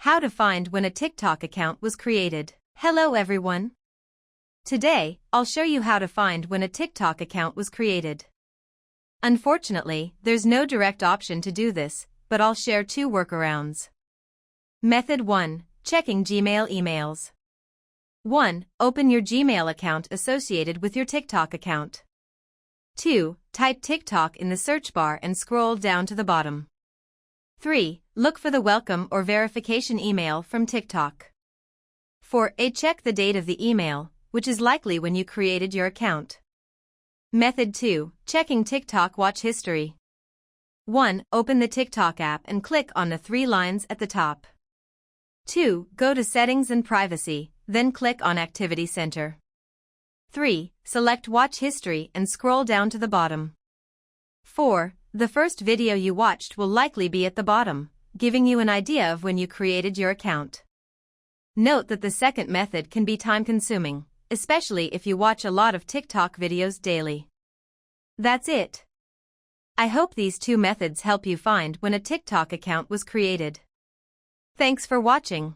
How to find when a TikTok account was created. Hello everyone. Today, I'll show you how to find when a TikTok account was created. Unfortunately, there's no direct option to do this, but I'll share two workarounds. Method 1. Checking Gmail emails. 1. Open your Gmail account associated with your TikTok account. 2. Type TikTok in the search bar and scroll down to the bottom. 3. Look for the welcome or verification email from TikTok. 4. Check the date of the email, which is likely when you created your account. Method 2. Checking TikTok watch history. 1. Open the TikTok app and click on the three lines at the top. 2. Go to Settings and Privacy, then click on Activity Center. 3. Select Watch History and scroll down to the bottom. 4. The first video you watched will likely be at the bottom, giving you an idea of when you created your account. Note that the second method can be time-consuming, especially if you watch a lot of TikTok videos daily. That's it. I hope these two methods help you find when a TikTok account was created. Thanks for watching.